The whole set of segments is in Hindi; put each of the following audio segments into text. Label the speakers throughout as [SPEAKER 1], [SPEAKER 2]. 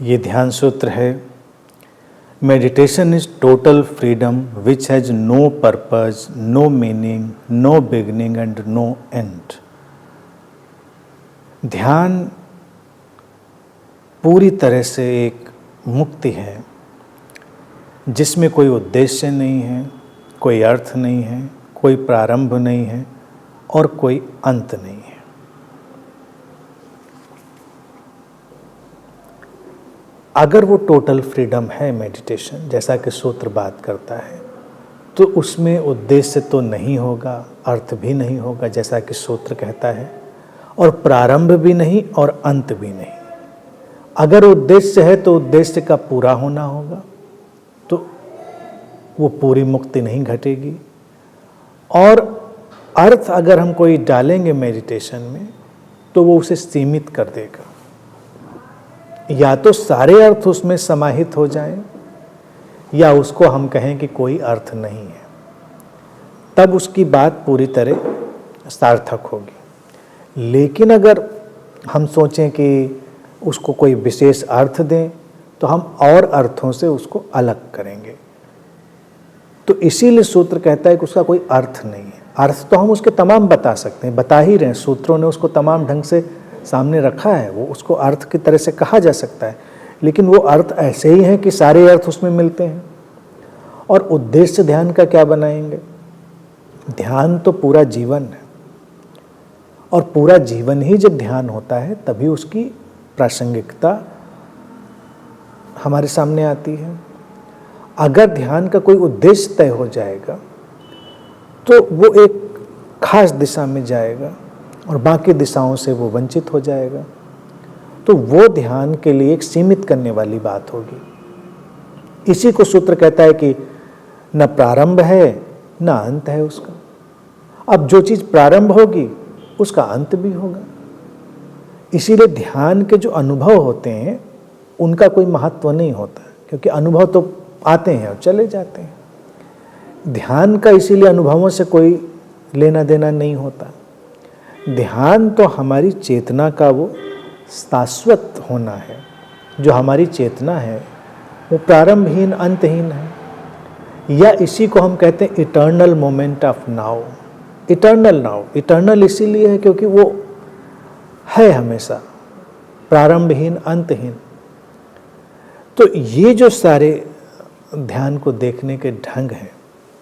[SPEAKER 1] ये ध्यान सूत्र है, meditation is total freedom which has no purpose, no meaning, no beginning and no end. ध्यान पूरी तरह से एक मुक्ति है जिसमें कोई उद्देश्य नहीं है, कोई अर्थ नहीं है, कोई प्रारंभ नहीं है और कोई अंत नहीं है। अगर वो टोटल फ्रीडम है मेडिटेशन, जैसा कि सूत्र बात करता है, तो उसमें उद्देश्य तो नहीं होगा, अर्थ भी नहीं होगा जैसा कि सूत्र कहता है, और प्रारंभ भी नहीं और अंत भी नहीं। अगर उद्देश्य है तो उद्देश्य का पूरा होना होगा, तो वो पूरी मुक्ति नहीं घटेगी। और अर्थ अगर हम कोई डालेंगे मेडिटेशन में तो वो उसे सीमित कर देगा। या तो सारे अर्थ उसमें समाहित हो जाएं, या उसको हम कहें कि कोई अर्थ नहीं है, तब उसकी बात पूरी तरह सार्थक होगी। लेकिन अगर हम सोचें कि उसको कोई विशेष अर्थ दें तो हम और अर्थों से उसको अलग करेंगे। तो इसीलिए सूत्र कहता है कि उसका कोई अर्थ नहीं है। अर्थ तो हम उसके तमाम बता सकते हैं, बता ही रहे हैं, सूत्रों ने उसको तमाम ढंग से सामने रखा है, वो उसको अर्थ की तरह से कहा जा सकता है। लेकिन वो अर्थ ऐसे ही हैं कि सारे अर्थ उसमें मिलते हैं। और उद्देश्य ध्यान का क्या बनाएंगे? ध्यान तो पूरा जीवन है, और पूरा जीवन ही जब ध्यान होता है तभी उसकी प्रासंगिकता हमारे सामने आती है। अगर ध्यान का कोई उद्देश्य तय हो जाएगा तो वो एक खास दिशा में जाएगा और बाकी दिशाओं से वो वंचित हो जाएगा। तो वो ध्यान के लिए एक सीमित करने वाली बात होगी। इसी को सूत्र कहता है कि न प्रारंभ है न अंत है उसका। अब जो चीज़ प्रारंभ होगी उसका अंत भी होगा। इसीलिए ध्यान के जो अनुभव होते हैं उनका कोई महत्व नहीं होता, क्योंकि अनुभव तो आते हैं और चले जाते हैं। ध्यान का इसीलिए अनुभवों से कोई लेना देना नहीं होता। ध्यान तो हमारी चेतना का वो शाश्वत होना है। जो हमारी चेतना है वो प्रारंभहीन अंतहीन है, या इसी को हम कहते हैं eternal moment of now. Eternal now, eternal इसीलिए है क्योंकि वो है हमेशा, प्रारंभहीन अंतहीन। तो ये जो सारे ध्यान को देखने के ढंग हैं,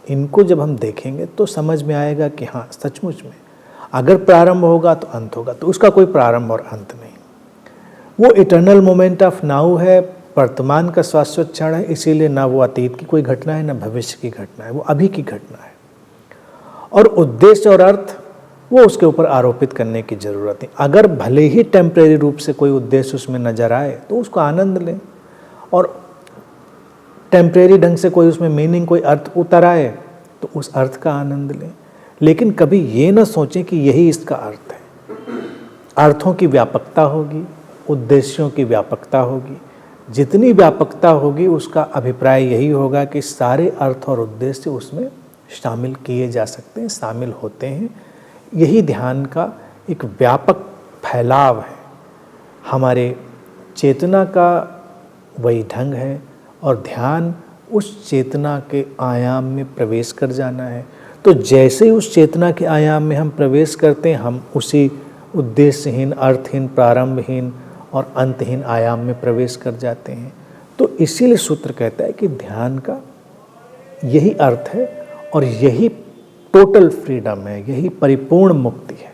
[SPEAKER 1] इनको जब हम देखेंगे तो समझ में आएगा कि हाँ, सचमुच में अगर प्रारंभ होगा तो अंत होगा, तो उसका कोई प्रारंभ और अंत नहीं। वो इटर्नल मोमेंट ऑफ नाउ है, वर्तमान का शाश्वत क्षण है। इसीलिए ना वो अतीत की कोई घटना है ना भविष्य की घटना है, वो अभी की घटना है। और उद्देश्य और अर्थ वो उसके ऊपर आरोपित करने की ज़रूरत नहीं। अगर भले ही टेम्परेरी रूप से कोई उद्देश्य उसमें नज़र आए तो उसको आनंद लें, और टेम्परेरी ढंग से कोई उसमें मीनिंग, कोई अर्थ उतर आए तो उस अर्थ का आनंद लें। लेकिन कभी ये ना सोचें कि यही इसका अर्थ है। अर्थों की व्यापकता होगी, उद्देश्यों की व्यापकता होगी। जितनी व्यापकता होगी उसका अभिप्राय यही होगा कि सारे अर्थ और उद्देश्य उसमें शामिल किए जा सकते हैं, शामिल होते हैं। यही ध्यान का एक व्यापक फैलाव है। हमारे चेतना का वही ढंग है, और ध्यान उस चेतना के आयाम में प्रवेश कर जाना है। तो जैसे ही उस चेतना के आयाम में हम प्रवेश करते हैं, हम उसी उद्देश्यहीन, अर्थहीन, प्रारंभहीन और अंतहीन आयाम में प्रवेश कर जाते हैं। तो इसीलिए सूत्र कहता है कि ध्यान का यही अर्थ है और यही टोटल फ्रीडम है, यही परिपूर्ण मुक्ति है।